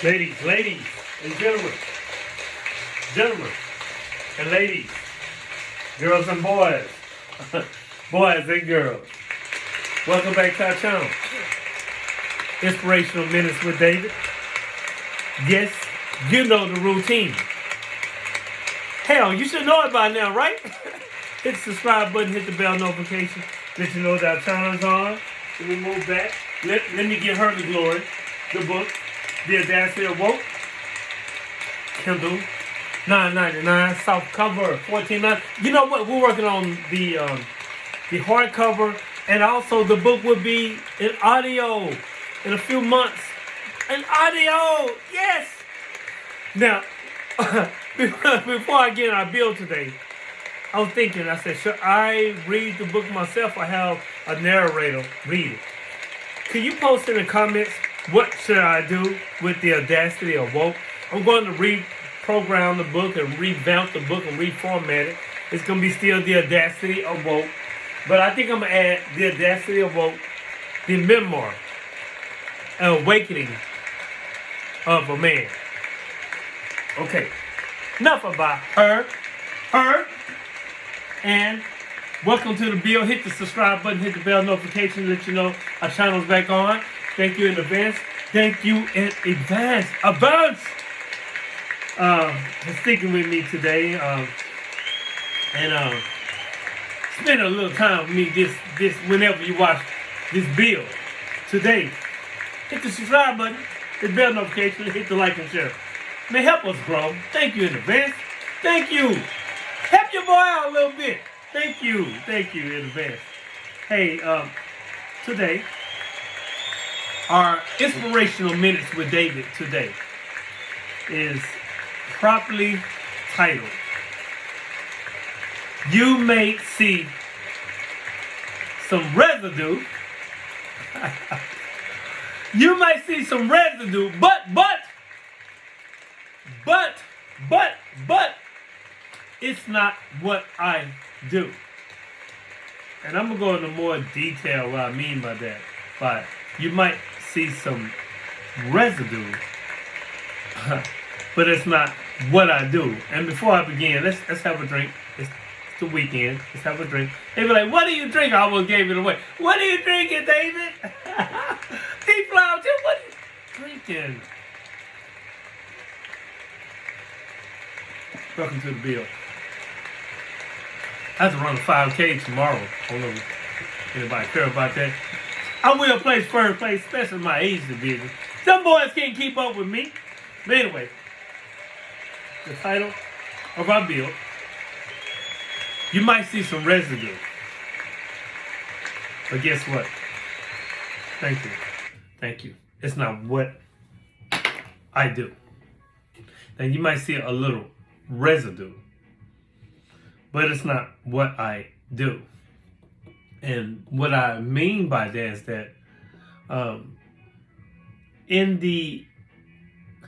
Ladies and gentlemen and ladies, girls and boys, boys and girls. Welcome back to our channel, Inspirational Minutes with David. Yes, you know the routine. Hell, you should know it by now, right? Hit the subscribe button, hit the bell notification, let you know that our channel is on. Let me move back. Let me give her the glory. The book, The Audacity of Woke, Kindle, $9.99, soft cover, $14.99. You know what? We're working on the hardcover, and also the book will be in audio in a few months. In audio, yes. Now, before I get our bill today, I was thinking. I said, should I read the book myself or have a narrator read it? Can you post in the comments? What should I do with The Audacity of Woke? I'm going to reprogram the book and revamp the book and reformat it. It's going to be still The Audacity of Woke. But I think I'm going to add The Audacity of Woke, the memoir, an awakening of a man. Okay. Enough about her. And welcome to the bill. Hit the subscribe button, hit the bell notification, let you know our channel's back on. Thank you in advance. Thank you in advance. For sticking with me today. And spend a little time with me this whenever you watch this bill today. Hit the subscribe button, hit the bell notification, hit the like and share. May help us grow. Thank you in advance. Thank you. Help your boy out a little bit. Thank you in advance. Hey, today, our Inspirational Minutes with David today is properly titled, You May See Some Residue. You may see some residue, but, it's not what I do. And I'm going to go into more detail what I mean by that. But you might see some residue, but it's not what I do. And before I begin, let's have a drink. It's the weekend. Let's have a drink. They be like, what do you drink? I almost gave it away. What are you drinking, David? Deep Flower, what are you drinking? Welcome to the bill. I have to run a 5K tomorrow. I don't know if anybody care about that. I will place first place, especially in my age division. Some boys can't keep up with me. But anyway, the title of our bill, you might see some residue. But guess what? Thank you. It's not what I do. Now you might see a little residue, but it's not what I do. And what I mean by that is that in the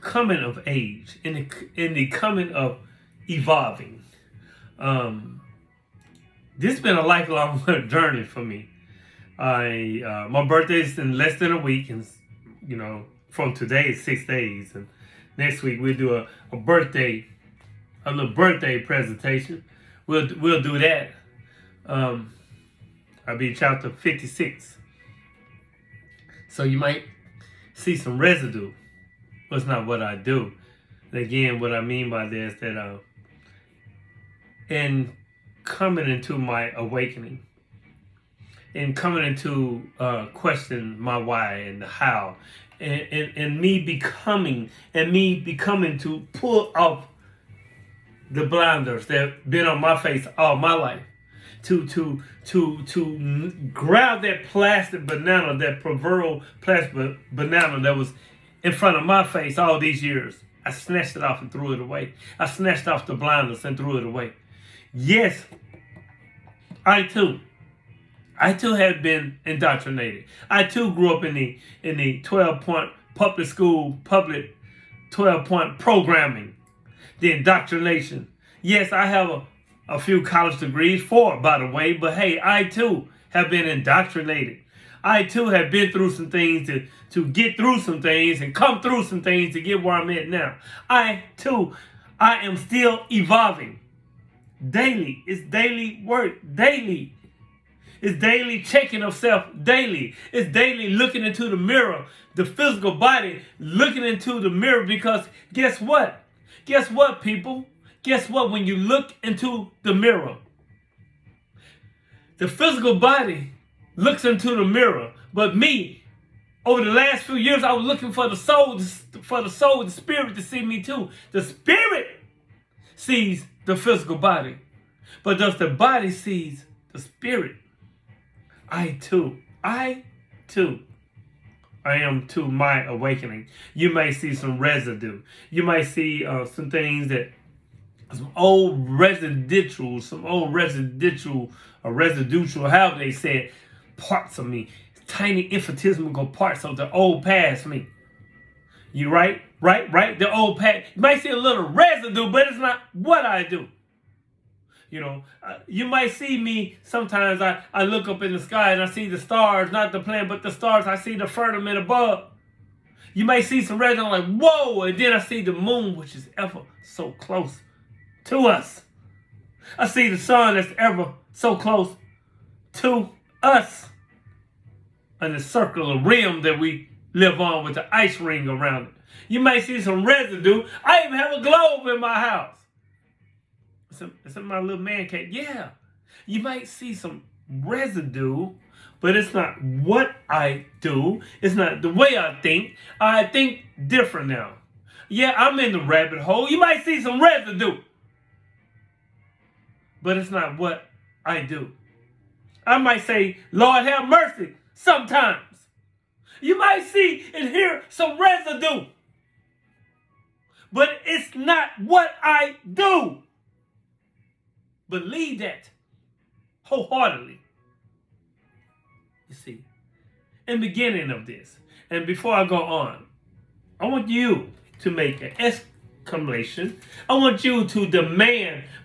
coming of age, in the coming of evolving, this has been a lifelong journey for me. My birthday is in less than a week, and from today is 6 days, and next week we'll do a little birthday presentation. We'll do that. I'll be chapter 56. So you might see some residue. That's not what I do. And again, what I mean by this is that in coming into my awakening, in coming into question my why and the how, and me becoming to pull off the blinders that been on my face all my life, to grab that plastic banana, that proverbial plastic banana that was in front of my face all these years. I snatched it off and threw it away. I snatched off the blinders and threw it away. Yes, I too have been indoctrinated. I too grew up in the 12-point public school, public 12-point programming, the indoctrination. Yes, I have a few college degrees, 4 by the way, but hey, I too have been indoctrinated. I too have been through some things to get through some things and come through some things to get where I'm at now. I am still evolving daily. It's daily work, daily. It's daily checking of self, daily. It's daily looking into the mirror, the physical body, looking into the mirror, because guess what? Guess what, people? Guess what? When you look into the mirror, the physical body looks into the mirror. But me, over the last few years, I was looking for the soul, the spirit to see me too. The spirit sees the physical body, but does the body sees the spirit? I am to my awakening. You may see some residue. You might see some things that, some old residual, however they said, parts of me, tiny infinitesimal parts of the old past me. You right? The old past. You might see a little residue, but it's not what I do. You know, you might see me sometimes. I look up in the sky and I see the stars, not the planet, but the stars. I see the firmament above. You might see some red. I'm like, whoa! And then I see the moon, which is ever so close to us. I see the sun that's ever so close to us, and the circular rim that we live on with the ice ring around it. You might see some residue. I even have a globe in my house. It's in my little man cave. Yeah, you might see some residue, but it's not what I do. It's not the way I think. I think different now. Yeah, I'm in the rabbit hole. You might see some residue, but it's not what I do. I might say, Lord have mercy, sometimes. You might see and hear some residue, but it's not what I do. Believe that wholeheartedly. You see, in the beginning of this, and before I go on, I want you to make an exclamation. I want you to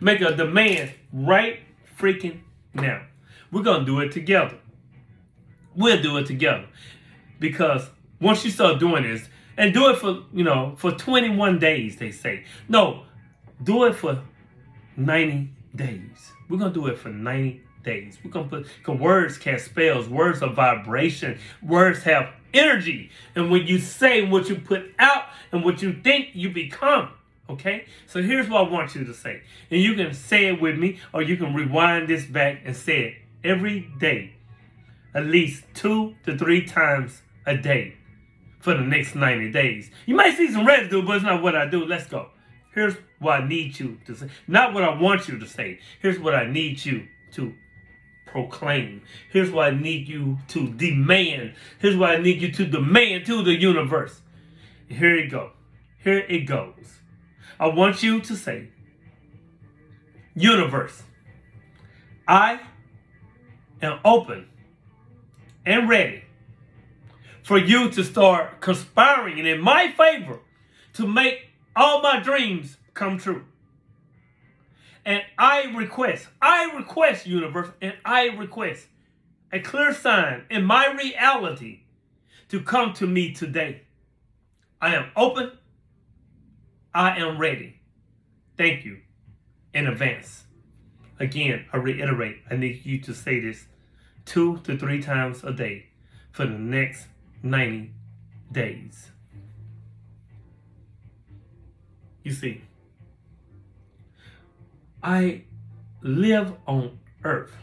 make a demand right freaking now. We're going to do it together. We'll do it together. Because once you start doing this, and do it for 21 days, they say. No, do it for 90 days. We're going to do it for 90 days. We're going to because words cast spells. Words are vibration. Words have energy. And when you say what you put out and what you think, you become. Okay? So here's what I want you to say. And you can say it with me, or you can rewind this back and say it every day. At least 2 to 3 times a day for the next 90 days. You might see some residue, but it's not what I do. Let's go. Here's what I need you to say. Not what I want you to say. Here's what I need you to proclaim. Here's what I need you to demand. Here's what I need you to demand to the universe. Here it goes. Here it goes. I want you to say, universe, I am open and ready for you to start conspiring in my favor to make all my dreams come true. And I request, universe, and I request a clear sign in my reality to come to me today. I am open. I am ready. Thank you in advance. Again, I reiterate, I need you to say this 2 to 3 times a day for the next 90 days. You see, I live on earth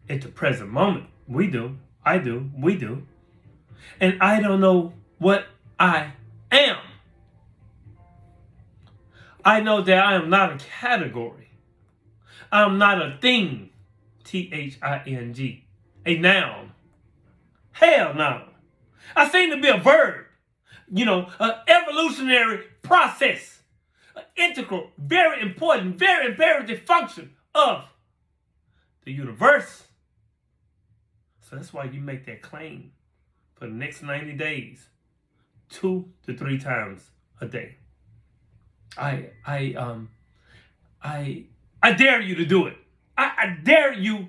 at the present moment. We do. I do. We do. And I don't know what I am. I know that I am not a category. I am not a thing. Thing. A noun. Hell no. I seem to be a verb. An evolutionary process. An integral, very important, very imperative function of the universe. So that's why you make that claim for the next 90 days, 2 to 3 times a day. I dare you to do it. I dare you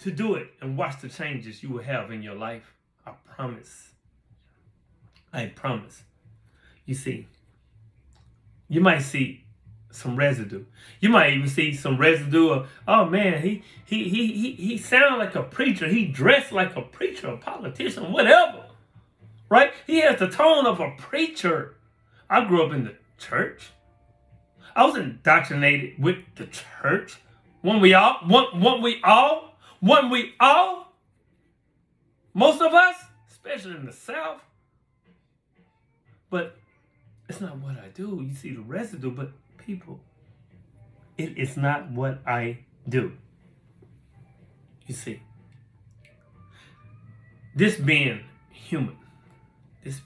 to do it and watch the changes you will have in your life. I promise. I promise. You see, you might see some residue. You might even see some residue of, oh man, he sounds like a preacher. He dressed like a preacher, a politician, whatever. Right? He has the tone of a preacher. I grew up in the church. I was indoctrinated with the church. When we all, most of us, especially in the South. But it's not what I do. You see the residue, but people, it is not what I do. You see, this being human, this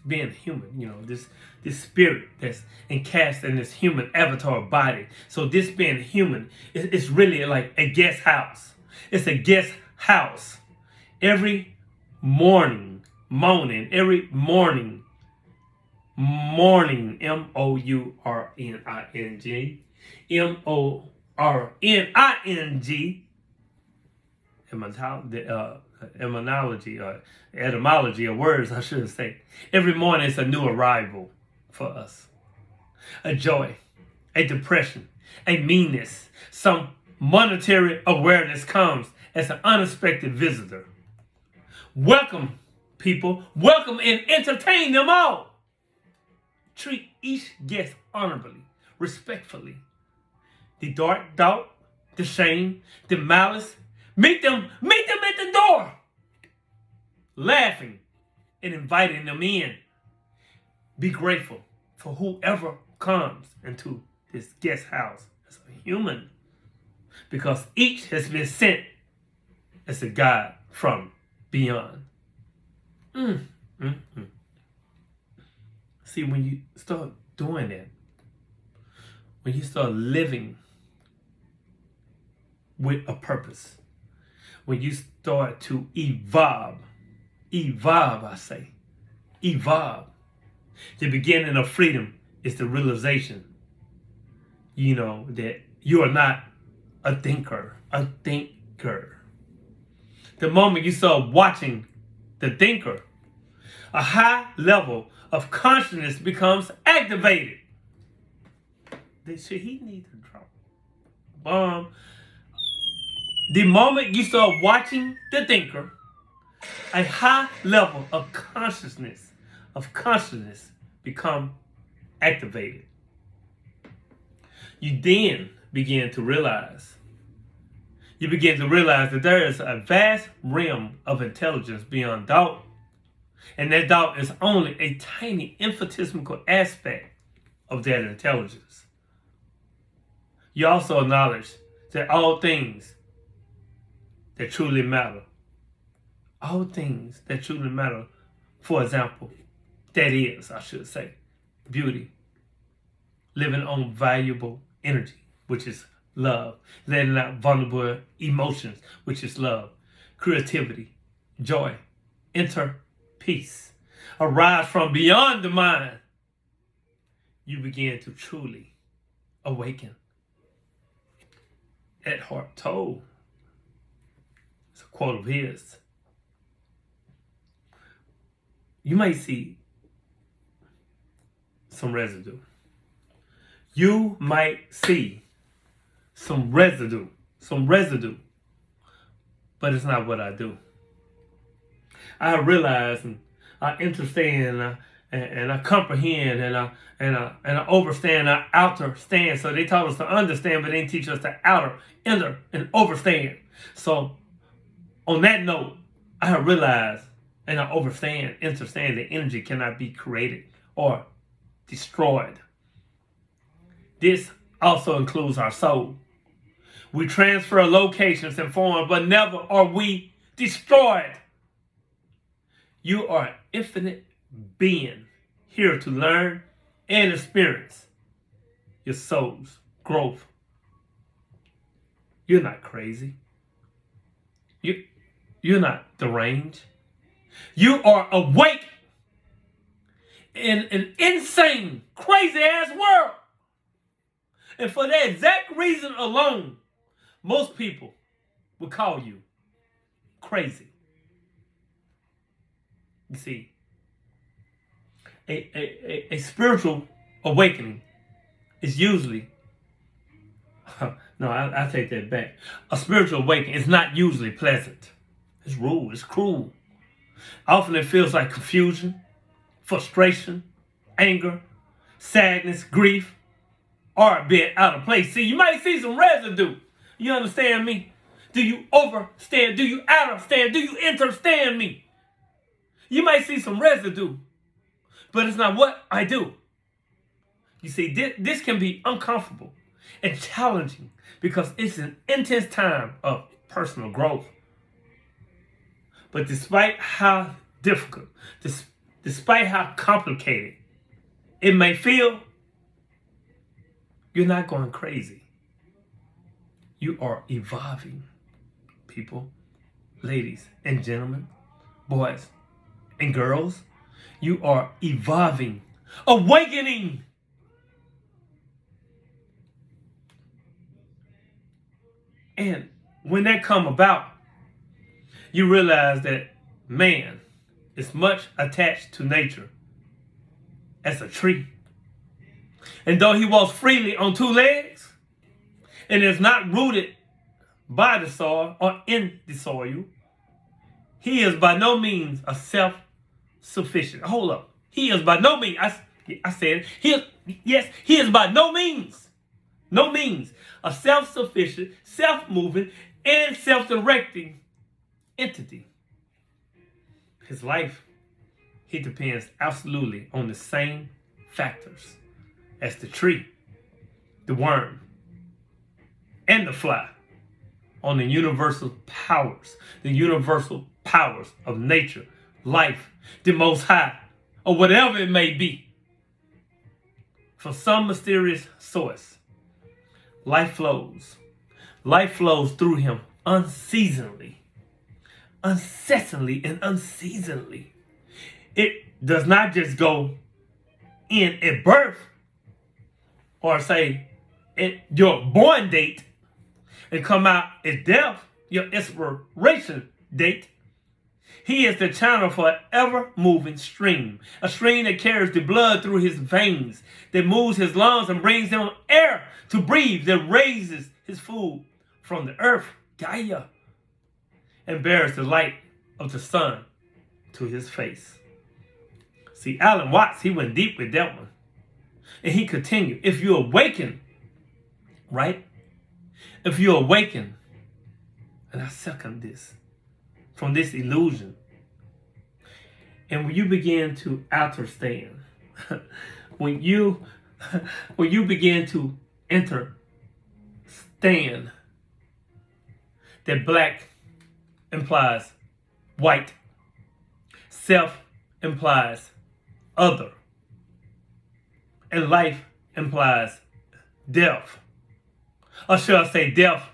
spirit that's encast in this human avatar body. So this being human, it's really like a guest house. It's a guest house. Every morning, M-O-U-R-N-I-N-G, etymology of words, I should say. Every morning is a new arrival for us. A joy, a depression, a meanness, some monetary awareness comes as an unexpected visitor. Welcome, people. Welcome and entertain them all. Treat each guest honorably, respectfully. The dark doubt, the shame, the malice, meet them at the door, laughing and inviting them in. Be grateful for whoever comes into this guest house as a human, because each has been sent as a God from beyond. See, when you start doing that, when you start living with a purpose, when you start to evolve, I say, evolve. The beginning of freedom is the realization, that you are not a thinker. The moment you start watching the thinker, a high level of consciousness becomes activated. He needs to drop a bomb. The moment you start watching the thinker, a high level of consciousness become activated. You then begin to realize that there is a vast realm of intelligence beyond doubt. And that doubt is only a tiny infinitesimal aspect of that intelligence. You also acknowledge that all things that truly matter, for example, that is, I should say, beauty, living on valuable energy, which is love, letting out vulnerable emotions, which is love, creativity, joy, peace, arise from beyond the mind. You begin to truly awaken. Eckhart Tolle, it's a quote of his. You might see some residue. You might see some residue, but it's not what I do. I realize and I understand and I comprehend and I overstand, I understand. So they taught us to understand, but they didn't teach us to outer, inner, and overstand. So on that note, I realize and I understand that energy cannot be created or destroyed. This also includes our soul. We transfer locations and forms, but never are we destroyed. You are an infinite being here to learn and experience your soul's growth. You're not crazy. You're not deranged. You are awake in an insane, crazy ass world. And for that exact reason alone, most people would call you crazy. You see, a spiritual awakening is usually, no, I take that back. A spiritual awakening is not usually pleasant. It's rude, it's cruel. Often it feels like confusion, frustration, anger, sadness, grief, or being out of place. See, you might see some residue. You understand me? Do you overstand? Do you understand? Do you understand me? You might see some residue, but it's not what I do. You see, this can be uncomfortable and challenging because it's an intense time of personal growth. But despite how difficult, despite how complicated it may feel, you're not going crazy. You are evolving, people, ladies and gentlemen, boys and girls. You are evolving, awakening. And when that come about, you realize that man is much attached to nature as a tree. And though he walks freely on two legs and is not rooted by the soil or in the soil, he is by no means a self-sufficient. Hold up. He is by no means, I said, he is by no means a self-sufficient, self-moving, and self-directing entity. His life, he depends absolutely on the same factors as the tree, the worm, and the fly, on the universal powers of nature, life, the Most High, or whatever it may be. From some mysterious source, life flows. Life flows through him unceasingly, incessantly, and unceasingly. It does not just go in at birth, or say at your born date, and come out at death, your expiration date. He is the channel for an ever-moving stream, a stream that carries the blood through his veins, that moves his lungs and brings him air to breathe, that raises his food from the earth, Gaia, and bears the light of the sun to his face. See, Alan Watts, he went deep with that one. And he continued, if you awaken, right? If you awaken, and I second this, from this illusion, and when you begin to understand, when you begin to understand that black implies white, self implies other, and life implies death. Or shall I say death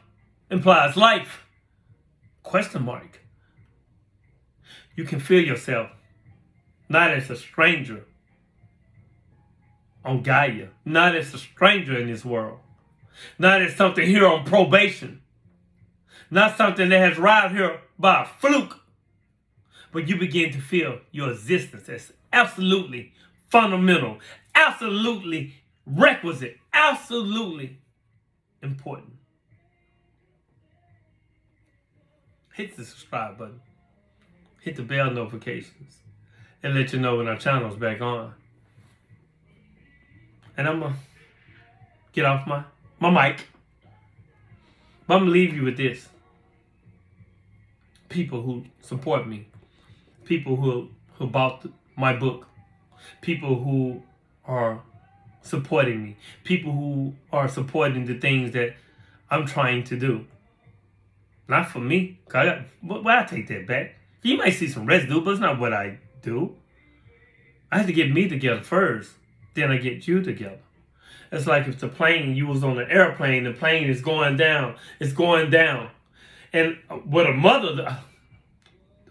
implies life? Question mark. You can feel yourself not as a stranger on Gaia, not as a stranger in this world, not as something here on probation, not something that has arrived here by a fluke, but you begin to feel your existence as absolutely fundamental, absolutely requisite, absolutely important. Hit the subscribe button, hit the bell notifications, and let you know when our channel's back on. And I'm gonna get off my mic, but I'm gonna leave you with this. People who support me, people who bought my book, people who are supporting me, people who are supporting the things that I'm trying to do. Not for me, cause I take that back. You might see some residue, but it's not what I do. I have to get me together first, then I get you together. It's like if the plane, you was on an airplane, the plane is going down, it's going down. And with a mother, the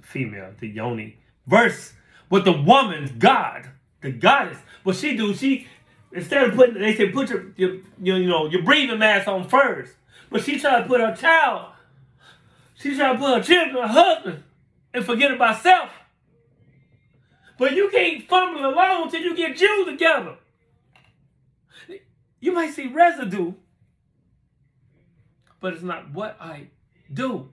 female, the yoni, verse with the woman's God, the goddess, what she do, she, instead of putting, they say put your breathing mask on first. But she tried to put her child She try to put her children, her husband, and forget about self. But you can't fumble alone till you get you together. You might see residue, but it's not what I do.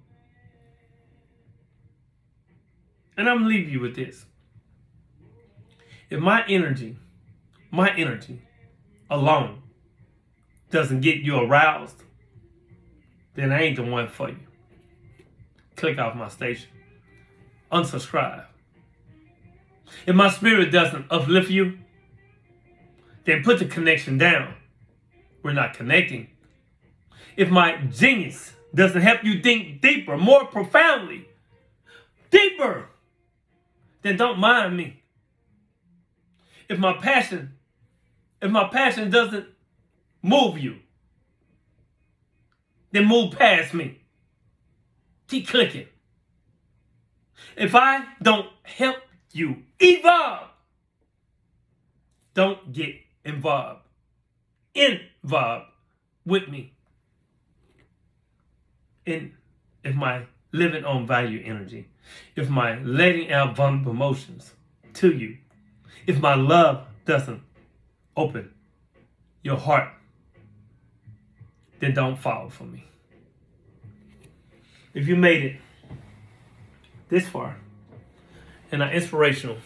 And I'm going to leave you with this. If my energy alone doesn't get you aroused, then I ain't the one for you. Click off my station. Unsubscribe. If my spirit doesn't uplift you, then put the connection down. We're not connecting. If my genius doesn't help you think deeper, more profoundly, deeper, then don't mind me. If my passion doesn't move you, then move past me. Keep clicking. If I don't help you evolve, don't get involved with me. And if my living on value energy, if my letting out vulnerable emotions to you, if my love doesn't open your heart, then don't fall for me. If you made it this far in our inspirational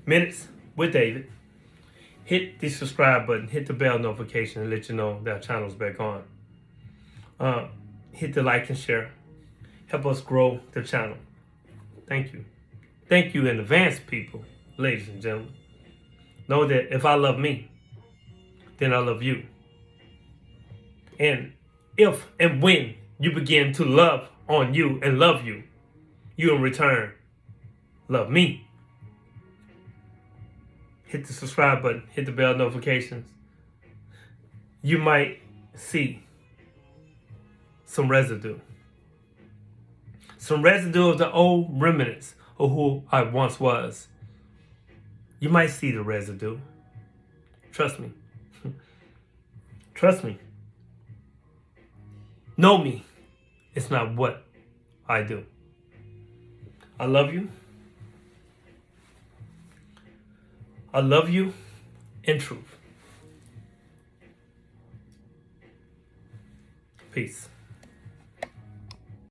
minutes with David, hit the subscribe button, hit the bell notification, and let you know that our channel's back on. Hit the like and share. Help us grow the channel. Thank you. Thank you in advance, people, ladies and gentlemen. Know that if I love me, then I love you. And if and when you begin to love on you and love you, you in return love me. Hit the subscribe button, hit the bell notifications. You might see some residue. Some residue of the old remnants of who I once was. You might see the residue. Trust me. Trust me. Know me. It's not what I do. I love you. I love you in truth. Peace.